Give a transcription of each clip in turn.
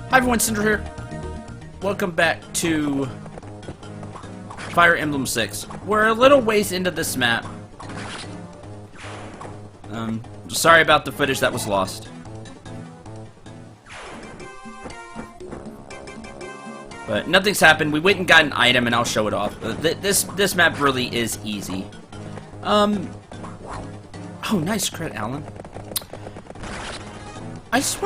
Hi everyone, Cendril here. Welcome back to Fire Emblem 6. We're a little ways into this map. Sorry about the footage that was lost. But nothing's happened. We went and got an item and I'll show it off. This map really is easy. Oh, nice crit, Alan. I just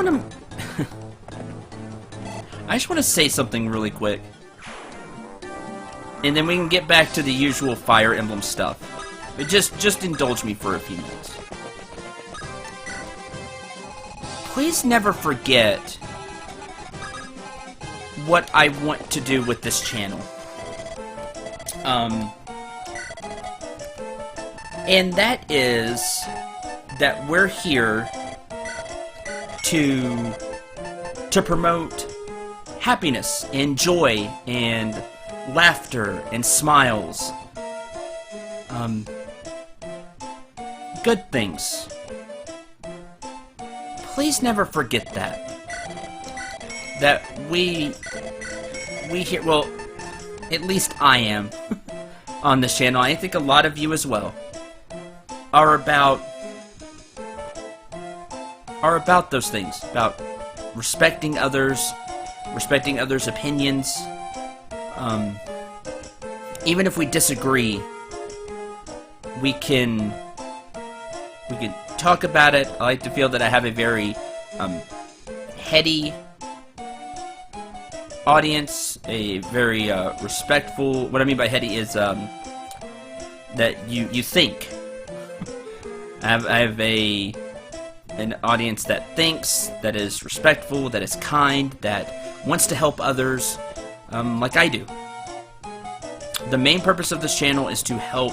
want to say something really quick. And then we can get back to the usual Fire Emblem stuff. But just indulge me for a few minutes. Please never forget what I want to do with this channel. And that is that we're here to promote happiness and joy and laughter and smiles. Good things. Please never forget that. That we here, well, at least I am on this channel. I think a lot of you as well are about those things, about respecting others, respecting others' opinions. Even if we disagree, we can talk about it. I like to feel that I have a very heady audience, a very respectful. What I mean by heady is that you think. I have an audience that thinks, that is respectful, that is kind, that wants to help others, like I do. The main purpose of this channel is to help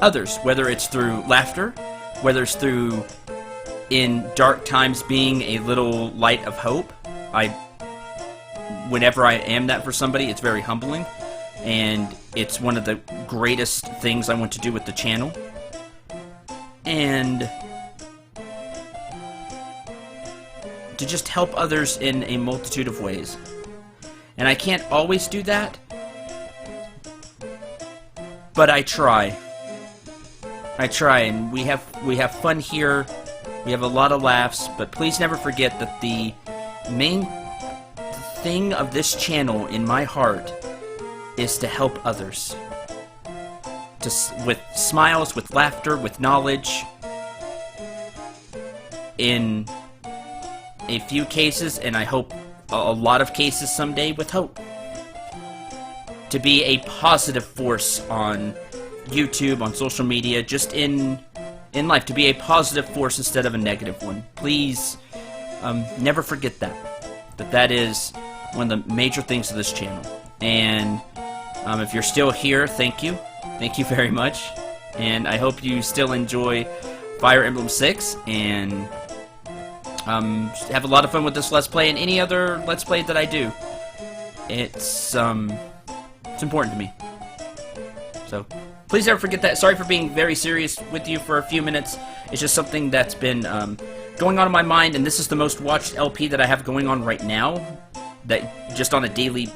others, whether it's through laughter, whether it's through, in dark times, being a little light of hope. Whenever I am that for somebody, it's very humbling, and it's one of the greatest things I want to do with the channel. And to just help others in a multitude of ways. And I can't always do that, but I try. I try, and we have fun here. We have a lot of laughs, but please never forget that the main thing of this channel in my heart is to help others. With smiles, with laughter, with knowledge. In a few cases, and I hope a lot of cases someday, with hope. To be a positive force on YouTube, on social media, just in life. To be a positive force instead of a negative one. Please, never forget that. That is one of the major things of this channel. And if you're still here, thank you. Thank you very much. And I hope you still enjoy Fire Emblem 6, and have a lot of fun with this Let's Play and any other Let's Play that I do. It's important to me. So, please never forget that. Sorry for being very serious with you for a few minutes. It's just something that's been going on in my mind, and this is the most watched LP that I have going on right now. That just on a daily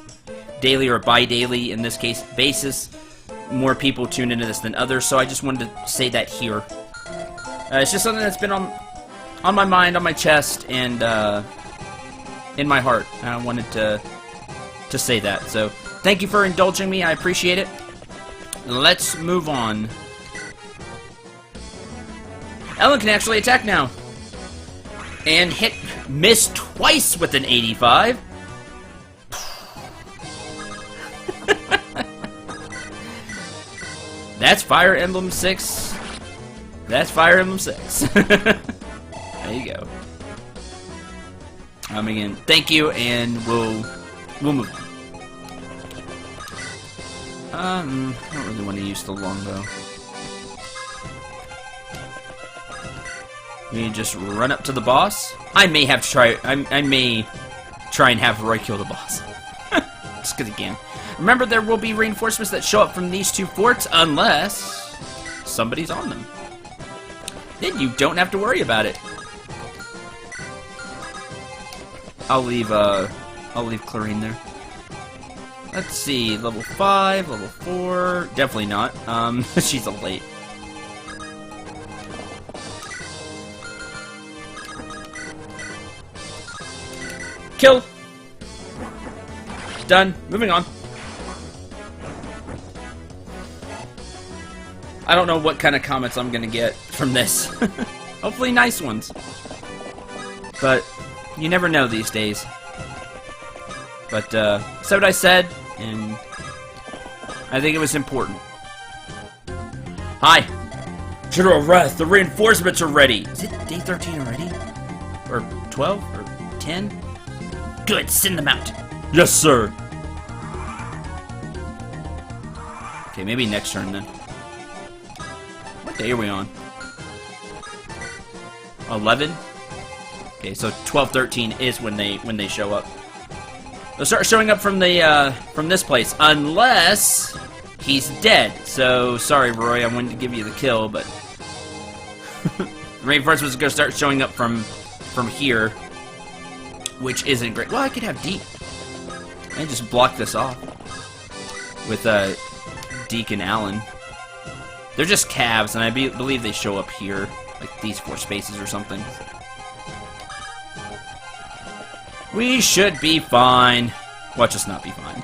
or bi-daily, in this case, basis. More people tune into this than others, so I just wanted to say that here. It's just something that's been on my mind, on my chest, and in my heart. I wanted to say that. So, thank you for indulging me. I appreciate it. Let's move on. Ellen can actually attack now. And miss twice with an 85. That's Fire Emblem 6. That's Fire Emblem 6. There you go. Again, thank you, and we'll move on. I don't really want to use the longbow. We just run up to the boss. I may have to try. I may try and have Roy kill the boss. Just because he can. Remember, there will be reinforcements that show up from these two forts unless somebody's on them. Then you don't have to worry about it. I'll leave I'll leave chlorine there. Let's see, level 5, level 4, definitely not. She's a late. Kill! Done. Moving on. I don't know what kind of comments I'm gonna get from this. Hopefully nice ones. But you never know these days. But, said what I said, and I think it was important. Hi! General Wrath, the reinforcements are ready! Is it day 13 already? Or 12? Or 10? Good, send them out! Yes, sir! Okay, maybe next turn then. What day are we on? 11? Okay, so 12, 13 is when they show up. They'll start showing up from the from this place, unless he's dead. So sorry, Roy, I wanted to give you the kill, but the reinforcements are gonna start showing up from here, which isn't great. Well, I could have Deke and just block this off with Deke and Allen. They're just calves, and I believe they show up here, like these 4 spaces or something. We should be fine. Watch us not be fine.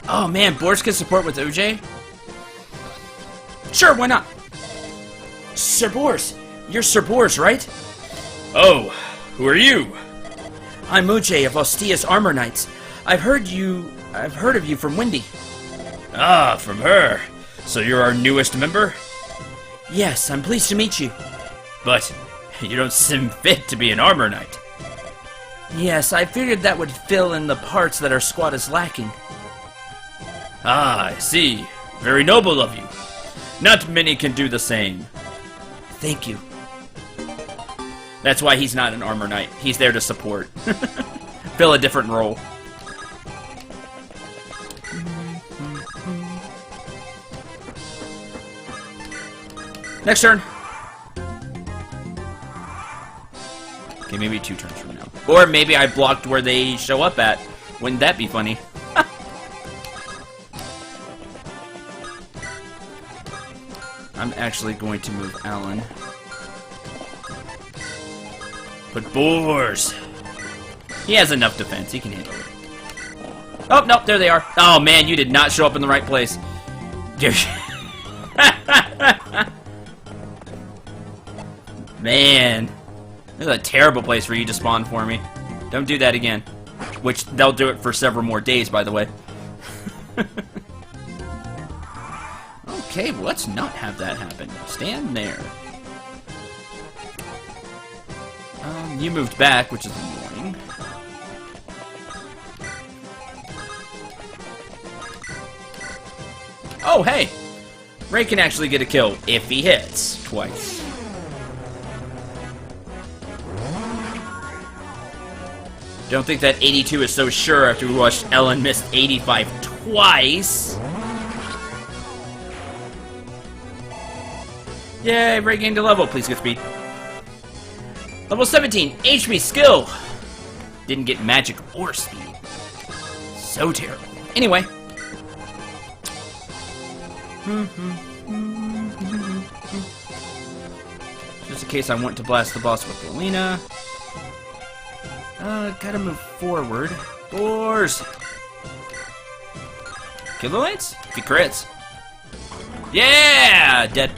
Oh man, Boris can support with OJ? Sure, why not? Sir Boris, you're Sir Boris, right? Oh, who are you? I'm OJ of Ostia's Armor Knights. I've heard of you from Wendy. Ah, from her. So you're our newest member? Yes, I'm pleased to meet you. But you don't seem fit to be an armor knight. Yes, I figured that would fill in the parts that our squad is lacking. Ah, I see. Very noble of you. Not many can do the same. Thank you. That's why he's not an armor knight. He's there to support. Fill a different role. Next turn. Okay, maybe 2 turns from now. Or maybe I blocked where they show up at. Wouldn't that be funny? I'm actually going to move Alan. But Boars! He has enough defense. He can handle it. Oh, nope, there they are. Oh, man, you did not show up in the right place. Man, this is a terrible place for you to spawn for me. Don't do that again. Which, they'll do it for several more days, by the way. Okay, well, let's not have that happen. Stand there. You moved back, which is annoying. Oh, hey! Ray can actually get a kill if he hits twice. Don't think that 82 is so sure after we watched Ellen miss 85 twice. Yay, Ray gained a level. Please get speed. Level 17, HP skill. Didn't get magic or speed. So terrible. Anyway. Just in case I want to blast the boss with Lelina. Gotta move forward. Boars! Kill the lights? If he crits. Yeah! Dead.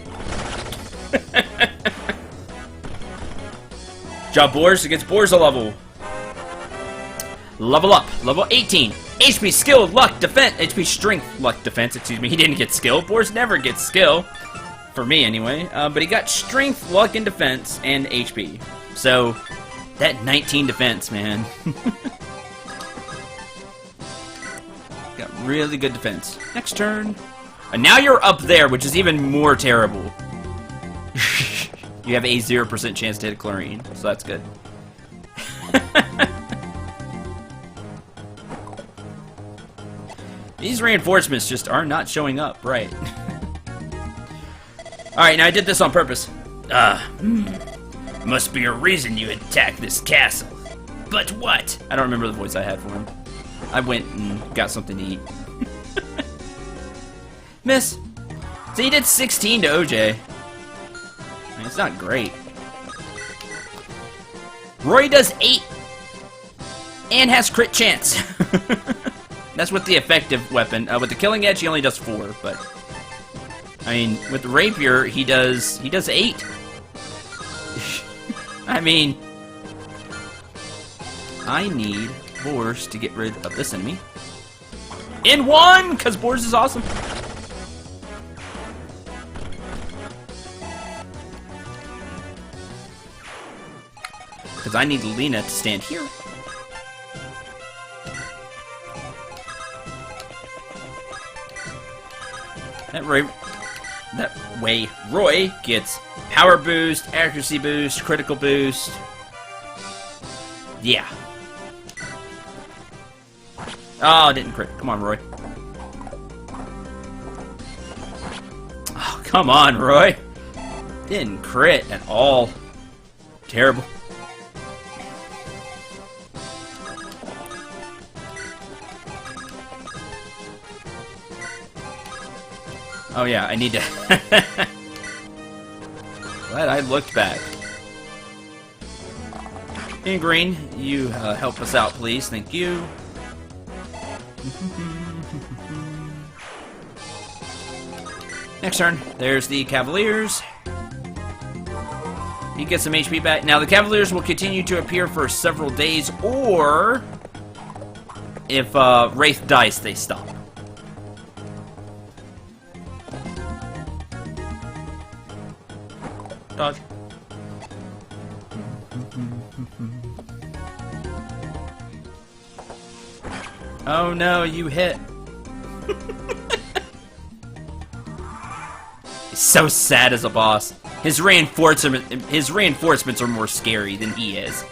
Job Boars against Boars a level. Level up. Level 18. HP skill, luck, defense. HP strength, luck, defense. Excuse me. He didn't get skill. Boars never gets skill. For me, anyway. But he got strength, luck, and defense, and HP. So, that 19 defense, man. Got really good defense. Next turn. And now you're up there, which is even more terrible. You have a 0% chance to hit a chlorine, so that's good. These reinforcements just are not showing up, right? Alright, now I did this on purpose. Must be a reason you attacked this castle. But what? I don't remember the voice I had for him. I went and got something to eat. Miss. So you did 16 to OJ. I mean, it's not great. Roy does 8. And has crit chance. That's with the effective weapon. With the killing edge, he only does 4, but... I mean, with the rapier, he does 8. I mean... I need Boars to get rid of this enemy. In one! Because Boars is awesome. Because I need Lena to stand here. That way, Roy gets power boost, accuracy boost, critical boost. Yeah. Oh, didn't crit. Come on, Roy. Oh, come on, Roy. Didn't crit at all. Terrible. Oh yeah, I need to... Glad I looked back. In green, you help us out, please. Thank you. Next turn, there's the Cavaliers. You get some HP back. Now, the Cavaliers will continue to appear for several days, or... if Wraith dies, they stop. Dodge. Oh no, you hit. He's so sad as a boss. His reinforcements are more scary than he is.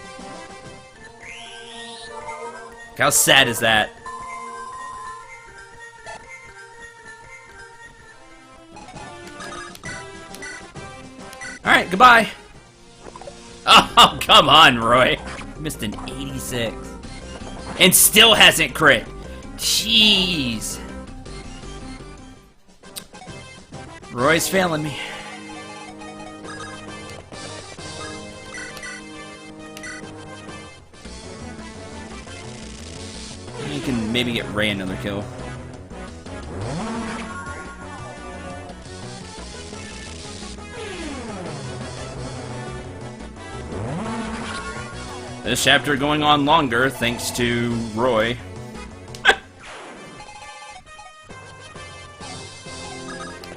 How sad is that? Alright, goodbye. Oh, come on, Roy. Missed an 86. And still hasn't crit. Jeez. Roy's failing me. You can maybe get Ray another kill. This chapter going on longer thanks to Roy.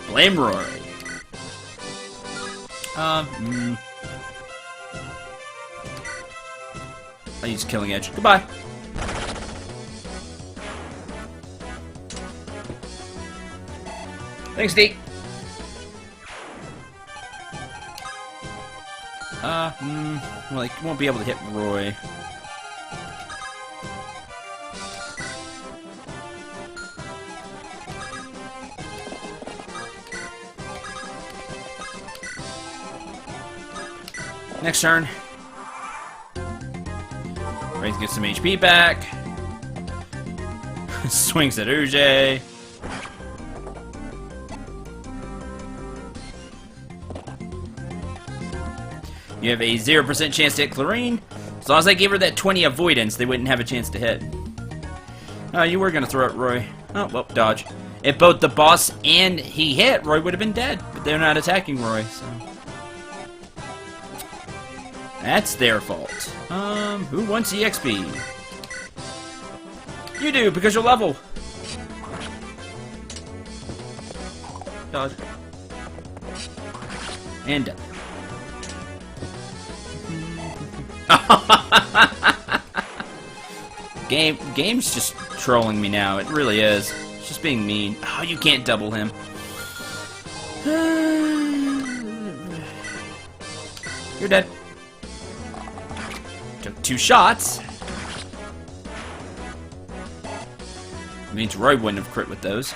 Blame Roy. I use Killing Edge. Goodbye. Thanks, Deke. Well, he won't be able to hit Roy. Next turn. Wraith gets some HP back. Swings at Uj. You have a 0% chance to hit Clarine. As long as I gave her that 20 avoidance, they wouldn't have a chance to hit. You were going to throw at Roy. Oh, well, dodge. If both the boss and he hit, Roy would have been dead. But they're not attacking Roy, so... That's their fault. Who wants EXP? You do, because you're level. Dodge. And death. Game's just trolling me now. It really is. It's just being mean. Oh, you can't double him. You're dead. Took 2 shots. means Roy wouldn't have crit with those.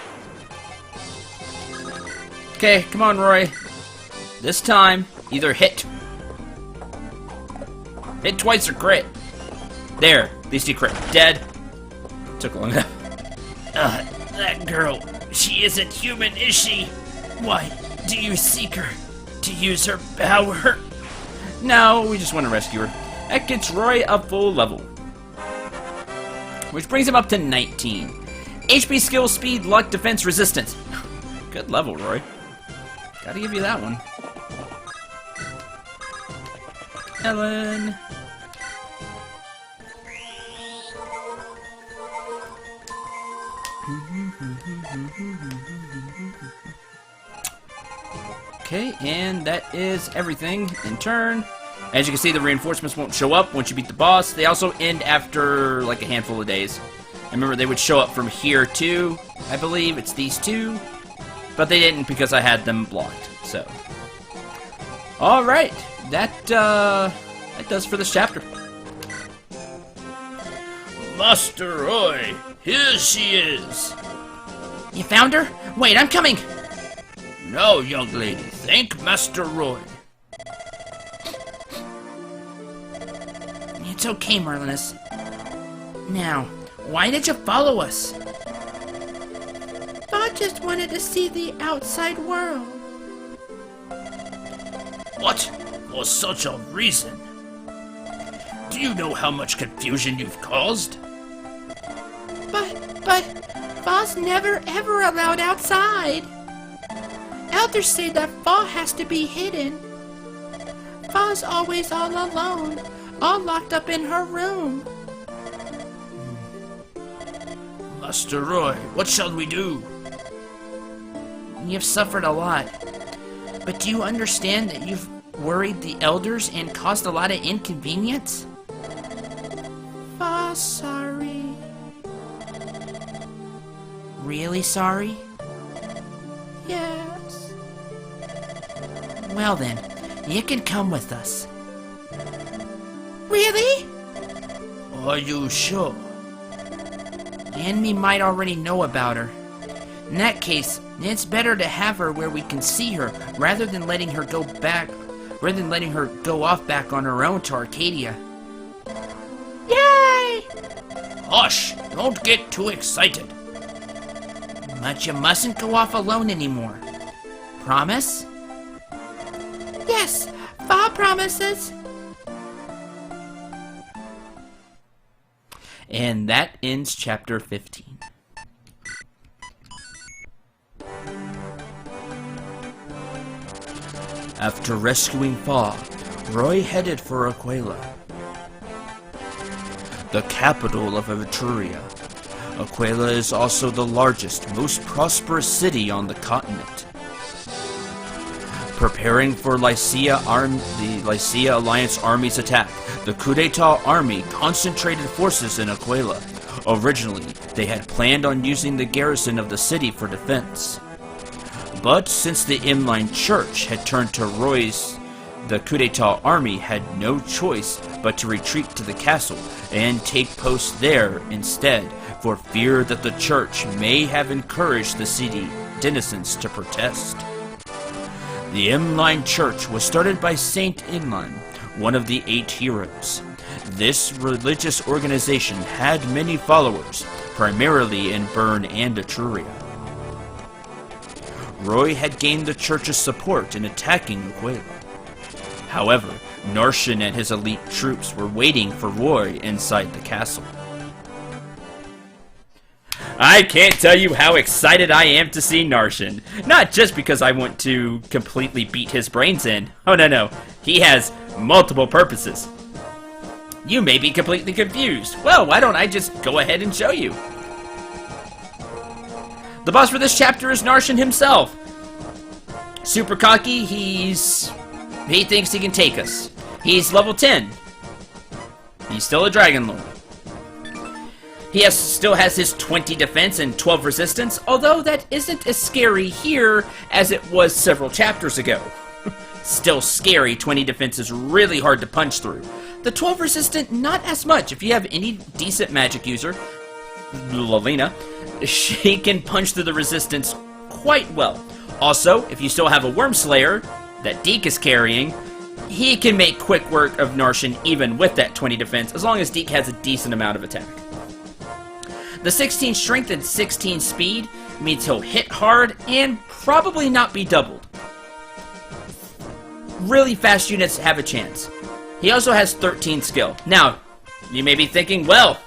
Okay, come on, Roy. This time, either hit twice or crit. There, at least he crit. Dead. Took long enough. That girl, she isn't human, is she? Why do you seek her? To use her power? No, we just want to rescue her. That gets Roy a full level. Which brings him up to 19. HP, skill, speed, luck, defense, resistance. Good level, Roy. Gotta give you that one. Ellen. Okay, and that is everything in turn. As you can see, the reinforcements won't show up once you beat the boss. They also end after like a handful of days. I remember they would show up from here too. I believe it's these two. But they didn't because I had them blocked. So, alright. That does for this chapter. Master Roy, here she is. You found her? Wait, I'm coming. No, young lady. Thank Master Roy. It's okay, Merlinus. Now, why did you follow us? I just wanted to see the outside world. What? For such a reason? Do you know how much confusion you've caused? But, Faw's never ever allowed outside. Elders say that Faw has to be hidden. Faw's always all alone, all locked up in her room. Master Roy, what shall we do? You've suffered a lot. But do you understand that you've worried the elders and caused a lot of inconvenience? Faw's sorry. Really sorry? Yes. Well then, you can come with us. Really? Are you sure? The enemy might already know about her. In that case, it's better to have her where we can see her, rather than letting her go off back on her own to Arcadia. Yay! Hush! Don't get too excited. But you mustn't go off alone anymore. Promise? Yes, Fa promises. And that ends chapter 15. After rescuing Fa, Roy headed for Aquila, the capital of Adventuria. Aquila is also the largest, most prosperous city on the continent. Preparing for the Lycia Alliance army's attack, the coup d'etat army concentrated forces in Aquila. Originally, they had planned on using the garrison of the city for defense. But since the Emblem Church had turned to Roy's, the coup d'etat army had no choice but to retreat to the castle and take post there instead, for fear that the church may have encouraged the city denizens to protest. The Emblem Church was started by Saint Emblem, one of the 8 heroes. This religious organization had many followers, primarily in Bern and Etruria. Roy had gained the church's support in attacking Aquila. However, Narshan and his elite troops were waiting for Roy inside the castle. I can't tell you how excited I am to see Narshan. Not just because I want to completely beat his brains in. Oh no, he has multiple purposes. You may be completely confused. Well, why don't I just go ahead and show you? The boss for this chapter is Narshan himself. Super cocky, he thinks he can take us. He's level 10. He's still a Dragon Lord. He still has his 20 defense and 12 resistance, although that isn't as scary here as it was several chapters ago. Still scary, 20 defense is really hard to punch through. The 12 resistant, not as much. If you have any decent magic user, Lalina, she can punch through the resistance quite well. Also, if you still have a Worm Slayer that Deke is carrying, he can make quick work of Narshan even with that 20 defense, as long as Deke has a decent amount of attack. The 16 strength and 16 speed means he'll hit hard and probably not be doubled. Really fast units have a chance. He also has 13 skill. Now, you may be thinking, well,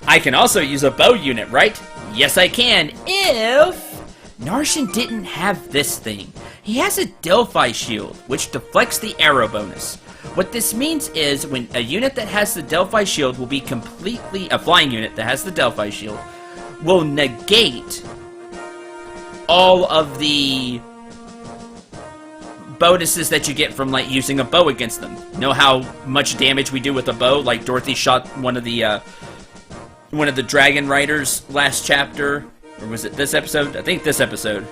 I can also use a bow unit, right? Yes, I can, if Narshan didn't have this thing. He has a Delphi shield, which deflects the arrow bonus. What this means is when a unit that has the Delphi shield will be completely, a flying unit that has the Delphi shield will negate all of the bonuses that you get from like using a bow against them. Know how much damage we do with a bow? Like Dorothy shot one of the dragon riders last chapter, or was it this episode? I think this episode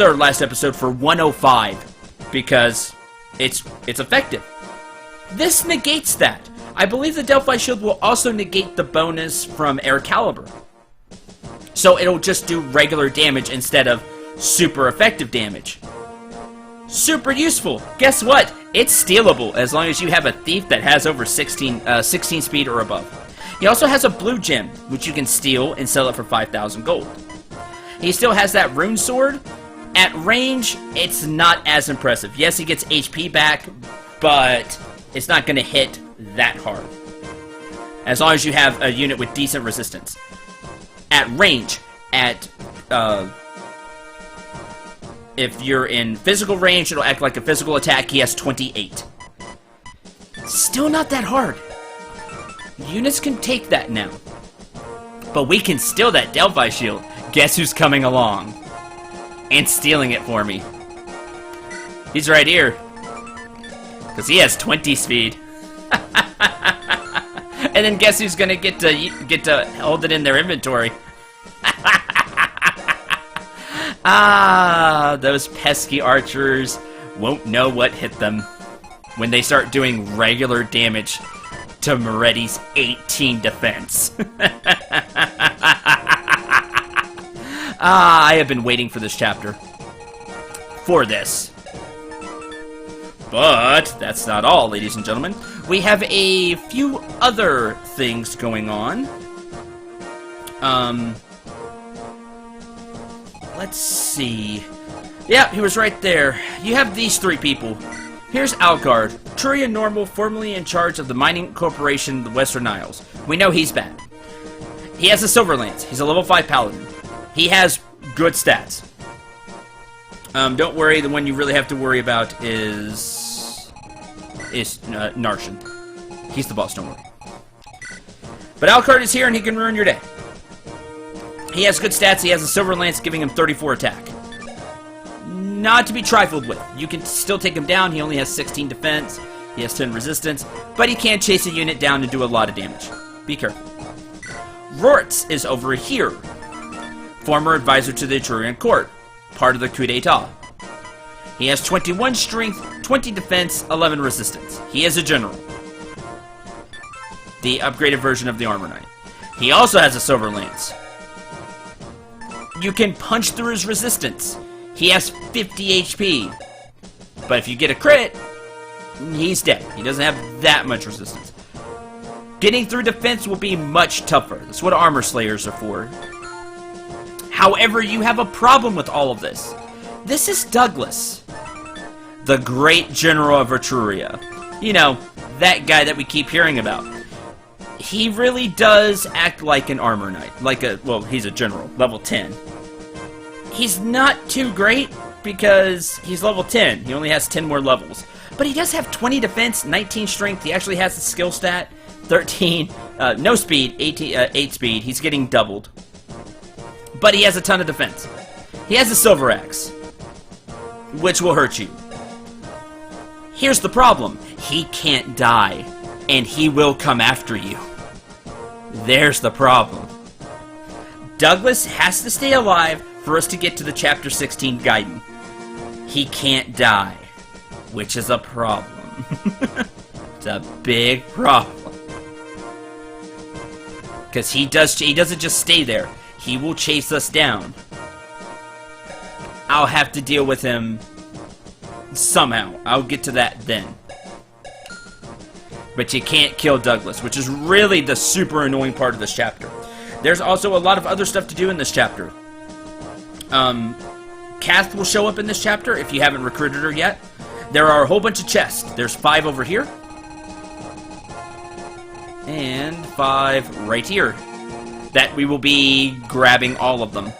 or last episode for 105 because it's effective. This negates that. I believe the Delphi shield will also negate the bonus from Air Caliber. So it'll just do regular damage instead of super effective damage. Super useful. Guess what? It's stealable as long as you have a thief that has over 16 speed or above. He also has a blue gem, which you can steal and sell it for 5,000 gold. He still has that rune sword. At range, it's not as impressive. Yes, he gets HP back, but it's not going to hit that hard. As long as you have a unit with decent resistance. At range, if you're in physical range, it'll act like a physical attack. He has 28. Still not that hard. Units can take that now. But we can steal that Delphi shield. Guess who's coming along? And stealing it for me. He's right here. Because he has 20 speed. And then guess who's gonna get to hold it in their inventory? Ah, those pesky archers won't know what hit them when they start doing regular damage to Moretti's 18 defense. Ah, I have been waiting for this chapter. For this. But that's not all, ladies and gentlemen. We have a few other things going on. Let's see. Yeah, he was right there. You have these three people. Here's Algard, Turian Normal, formerly in charge of the mining corporation, the Western Isles. We know he's bad. He has a Silver Lance. He's a level 5 paladin. He has good stats. Don't worry, the one you really have to worry about is Narshan. He's the boss, don't worry. But Algard is here and he can ruin your day. He has good stats. He has a Silver Lance giving him 34 attack. Not to be trifled with. You can still take him down. He only has 16 defense. He has 10 resistance. But he can chase a unit down and do a lot of damage. Be careful. Rortz is over here. Former advisor to the Etrurian court. Part of the coup d'etat. He has 21 strength, 20 defense, 11 resistance. He is a general. The upgraded version of the Armor Knight. He also has a Silver Lance. You can punch through his resistance. He has 50 HP. But if you get a crit, he's dead. He doesn't have that much resistance. Getting through defense will be much tougher. That's what Armor Slayers are for. However, you have a problem with all of this. This is Douglas, the great general of Etruria. You know, that guy that we keep hearing about. He really does act like an armor knight. Well, he's a general, level 10. He's not too great because he's level 10. He only has 10 more levels. But he does have 20 defense, 19 strength. He actually has the skill stat, 13, no speed, 8 speed. He's getting doubled. But he has a ton of defense. He has a Silver Axe, which will hurt you. Here's the problem. He can't die, and he will come after you. There's the problem. Douglas has to stay alive for us to get to the Chapter 16 Gaiden. He can't die, which is a problem. It's a big problem. Because he doesn't just stay there. He will chase us down. I'll have to deal with him somehow. I'll get to that then. But you can't kill Douglas, which is really the super annoying part of this chapter. There's also a lot of other stuff to do in this chapter. Kath will show up in this chapter if you haven't recruited her yet. There are a whole bunch of chests. There's 5 over here. And 5 right here. That we will be grabbing all of them.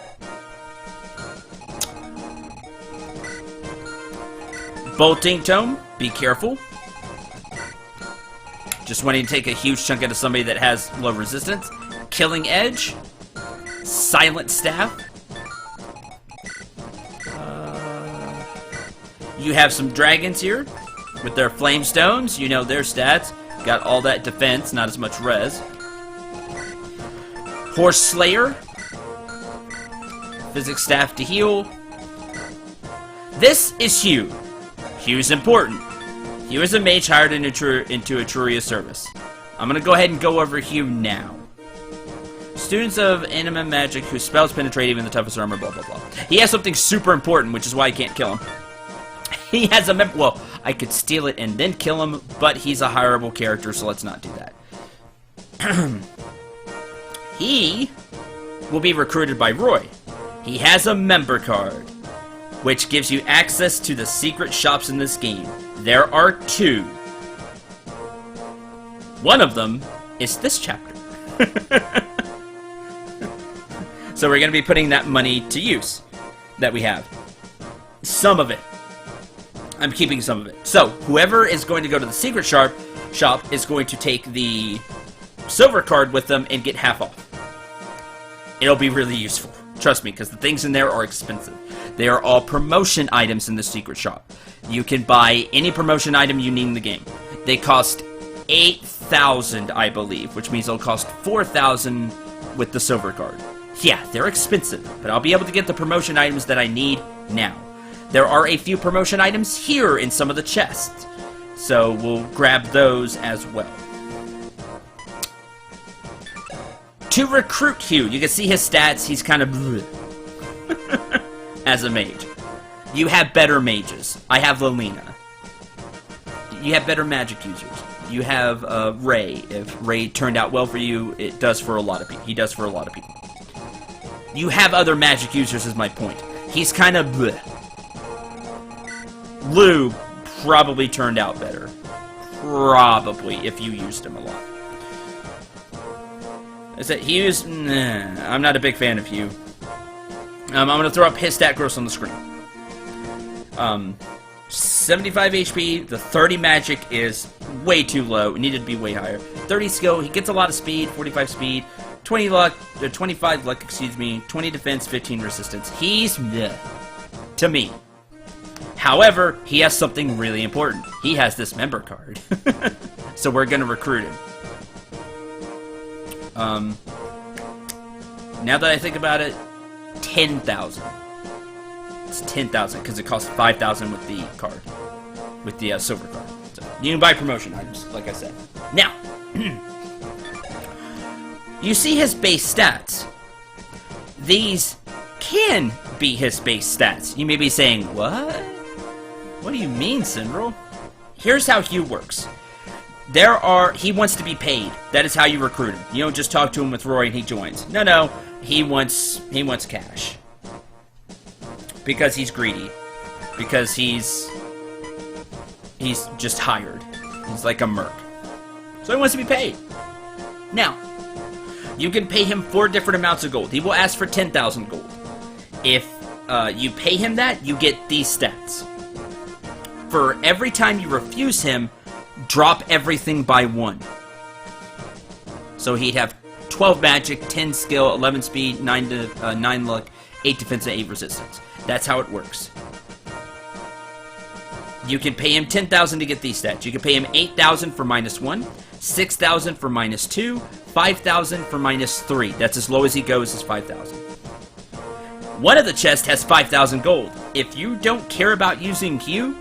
Bolting Tome, be careful. Just wanting to take a huge chunk out of somebody that has low resistance. Killing Edge. Silent Staff. You have some dragons here with their flame stones. You know their stats. Got all that defense, not as much res. Horse Slayer. Physics Staff to heal. This is Hugh. Hugh's important. Hugh is a mage hired into Etruria's service. I'm going to go ahead and go over Hugh now. Students of Emblem magic whose spells penetrate even the toughest armor, blah, blah, blah. He has something super important, which is why I can't kill him. He has a well, I could steal it and then kill him, but he's a hireable character, so let's not do that. He will be recruited by Roy. He has a member card, which gives you access to the secret shops in this game. There are 2. One of them is this chapter. So we're going to be putting that money to use that we have. Some of it. I'm keeping some of it. So, whoever is going to go to the secret shop is going to take the silver card with them and get half off. It'll be really useful. Trust me, because the things in there are expensive. They are all promotion items in the secret shop. You can buy any promotion item you need in the game. They cost 8,000, I believe, which means they'll cost 4,000 with the silver card. Yeah, they're expensive, but I'll be able to get the promotion items that I need now. There are a few promotion items here in some of the chests, so we'll grab those as well. To recruit Hugh, you can see his stats, he's kind of as a mage. You have better mages. I have Lelina. You have better magic users. You have Ray. If Ray turned out well for you, it does for a lot of people. He does for a lot of people. You have other magic users is my point. He's kind of bleh. Lou probably turned out better. Probably, if you used him a lot. Is that Hugh's? Nah, I'm not a big fan of Hugh. I'm going to throw up his stat gross on the screen. 75 HP, the 30 magic is way too low. It needed to be way higher. 30 skill, he gets a lot of speed, 45 speed, 20 luck, 25 luck, excuse me, 20 defense, 15 resistance. He's bleh, to me. However, he has something really important. He has this member card. So we're going to recruit him. Now that I think about it, 10,000. It's 10,000 because it costs 5,000 with the card, with the silver card. So you can buy promotion items, like I said. Now, you see his base stats. These can be his base stats. You may be saying, what? What do you mean, Cendril? Here's how Hugh works. He wants to be paid. That is how you recruit him. You don't just talk to him with Roy and he joins. No, he wants cash. Because he's greedy. Because he's just hired. He's like a merc. So he wants to be paid. Now, you can pay him 4 different amounts of gold. He will ask for 10,000 gold. If you pay him that, you get these stats. For every time you refuse him, drop everything by 1. So he'd have 12 magic, 10 skill, 11 speed, 9 luck, 8 defense, and 8 resistance. That's how it works. You can pay him 10,000 to get these stats. You can pay him 8,000 for -1, 6,000 for -2, 5,000 for -3. That's as low as he goes, is 5,000. One of the chests has 5,000 gold. If you don't care about using Hugh,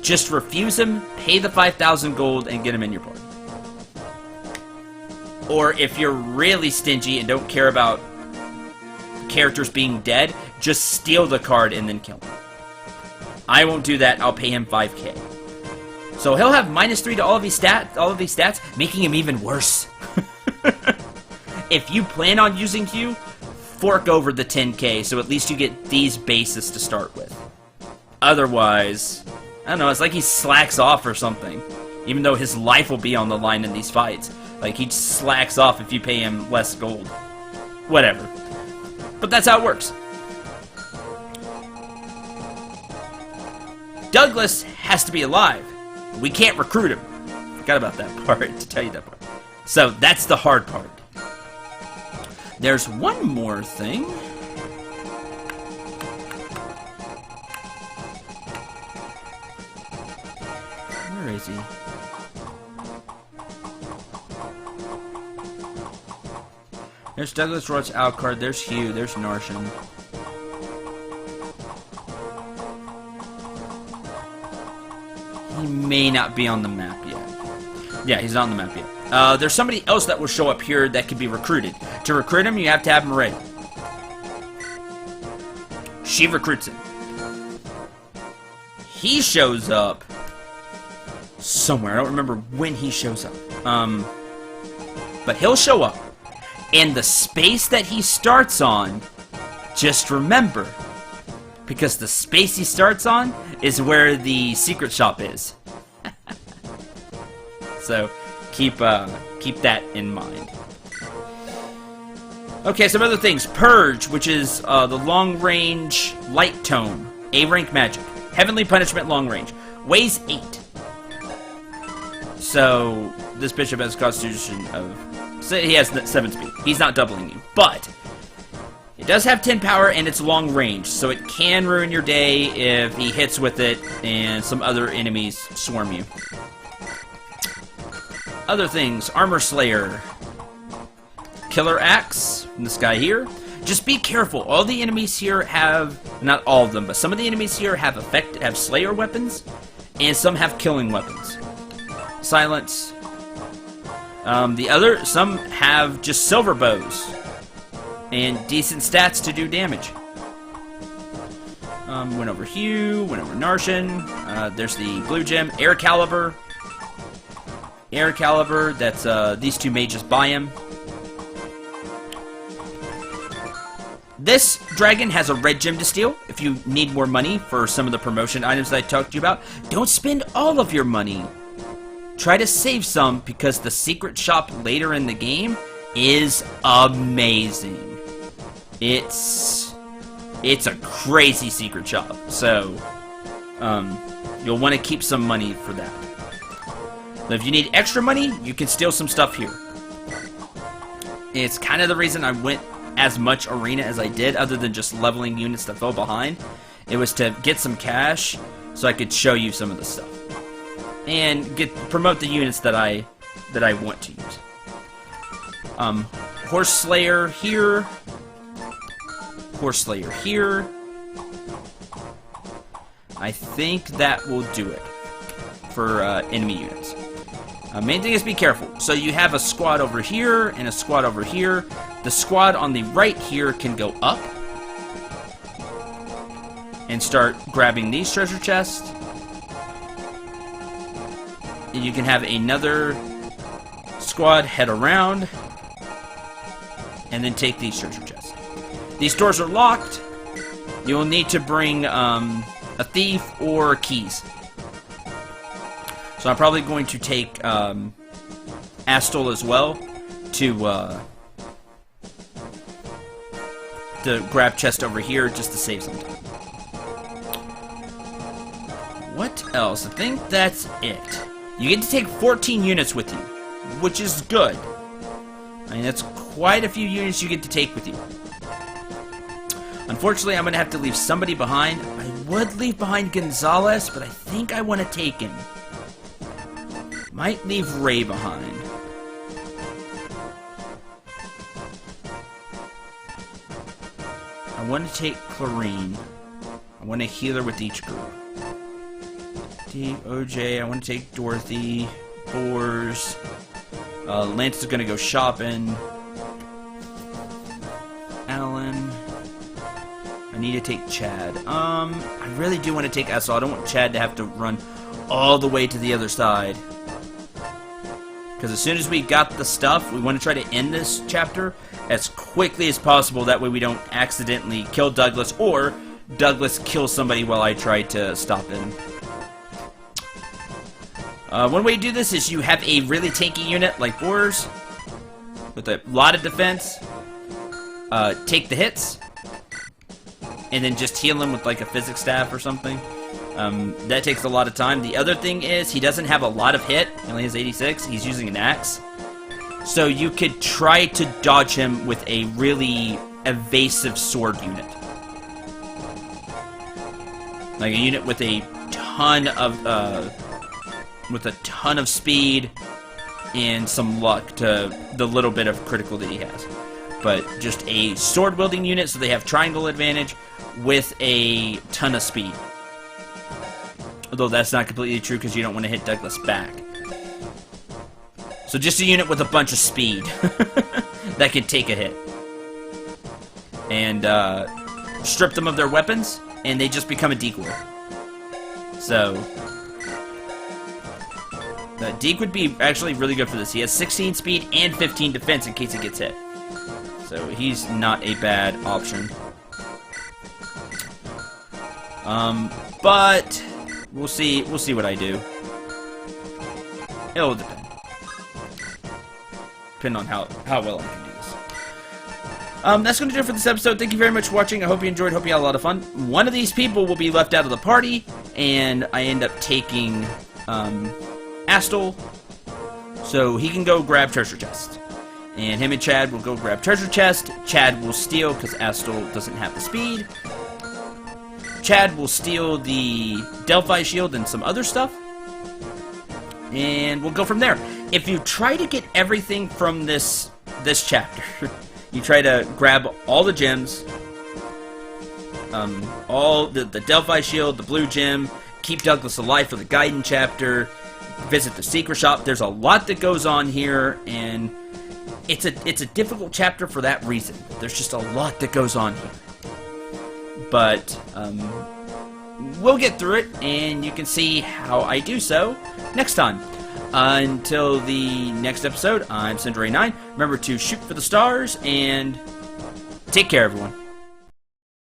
just refuse him, pay the 5,000 gold, and get him in your party. Or if you're really stingy and don't care about characters being dead, just steal the card and then kill him. I won't do that. I'll pay him 5k. So he'll have -3 to all of these stats, making him even worse. If you plan on using Hugh, fork over the 10k, so at least you get these bases to start with. Otherwise, I don't know, it's like he slacks off or something. Even though his life will be on the line in these fights. Like, he slacks off if you pay him less gold. Whatever. But that's how it works. Douglas has to be alive. We can't recruit him. Forgot about that part, to tell you that part. So, that's the hard part. There's one more thing. Where is he? There's Douglas Roach Alucard, there's Hugh, there's Narshan. He may not be on the map yet. Yeah, he's not on the map yet. There's somebody else that will show up here that can be recruited. To recruit him, you have to have him ready. She recruits him. He shows up somewhere. I don't remember when he shows up. But he'll show up. And the space that he starts on, just remember, because the space he starts on is where the secret shop is. So, keep that in mind. Okay, some other things. Purge, which is the long-range light tome. A-rank magic. Heavenly Punishment long range. Weighs 8. So, this bishop has a constitution of... So he has 7 speed. He's not doubling you. But, it does have 10 power and it's long range. So it can ruin your day if he hits with it and some other enemies swarm you. Other things. Armor Slayer. Killer Axe. From this guy here. Just be careful. All the enemies here have... Not all of them, but some of the enemies here have Slayer weapons. And some have killing weapons. Silence. Some have just silver bows. And decent stats to do damage. Went over Hugh, went over Narshan. There's the blue gem. Air Caliber. Air Caliber, that's these two mages buy him. This dragon has a red gem to steal if you need more money for some of the promotion items that I talked to you about. Don't spend all of your money. Try to save some because the secret shop later in the game is amazing. It's a crazy secret shop. So, you'll want to keep some money for that. Now, if you need extra money, you can steal some stuff here. It's kind of the reason I went as much arena as I did, other than just leveling units that fell behind. It was to get some cash so I could show you some of the stuff. And promote the units that I want to use. Horse Slayer here. Horse Slayer here. I think that will do it for enemy units. Main thing is be careful. So you have a squad over here and a squad over here. The squad on the right here can go up and start grabbing these treasure chests. And you can have another squad head around and then take these treasure chests. These doors are locked. You will need to bring a thief or keys. So I'm probably going to take Astol as well to grab chest over here just to save some time. What else? I think that's it. You get to take 14 units with you, which is good. I mean, that's quite a few units you get to take with you. Unfortunately, I'm going to have to leave somebody behind. I would leave behind Gonzalez, but I think I want to take him. Might leave Ray behind. I want to take Clarine. I want to heal her with each group. OJ, I want to take Dorothy, Boars, Lance is gonna go shopping. Alan. I need to take Chad. I really do want to take Essel. I don't want Chad to have to run all the way to the other side. Because as soon as we got the stuff, we want to try to end this chapter as quickly as possible. That way we don't accidentally kill Douglas, or Douglas kills somebody while I try to stop him. One way to do this is you have a really tanky unit like Boars with a lot of defense. Take the hits, and then just heal him with like a physics staff or something. That takes a lot of time. The other thing is he doesn't have a lot of hit. He only has 86. He's using an axe. So you could try to dodge him with a really evasive sword unit. Like a unit with a ton of speed and some luck to the little bit of critical that he has. But just a sword-wielding unit, so they have triangle advantage with a ton of speed. Although that's not completely true because you don't want to hit Douglas back. So just a unit with a bunch of speed that can take a hit. And strip them of their weapons, and they just become a decoy. So Deke would be actually really good for this. He has 16 speed and 15 defense in case he gets hit. So he's not a bad option. But we'll see what I do. It'll depend. Depend on how well I can do this. That's going to do it for this episode. Thank you very much for watching. I hope you enjoyed. Hope you had a lot of fun. One of these people will be left out of the party, and I end up taking Astle, so he can go grab treasure chest. And him and Chad will go grab treasure chest. Chad will steal, because Astle doesn't have the speed. Chad will steal the Delphi shield and some other stuff. And we'll go from there. If you try to get everything from this chapter, you try to grab all the gems, all the Delphi shield, the blue gem, keep Douglas alive for the Gaiden chapter, visit the secret shop. There's a lot that goes on here, and it's a difficult chapter for that reason. There's just a lot that goes on here. But we'll get through it, and you can see how I do so next time. Until the next episode, I'm Cendril 9. Remember to shoot for the stars, and take care, everyone.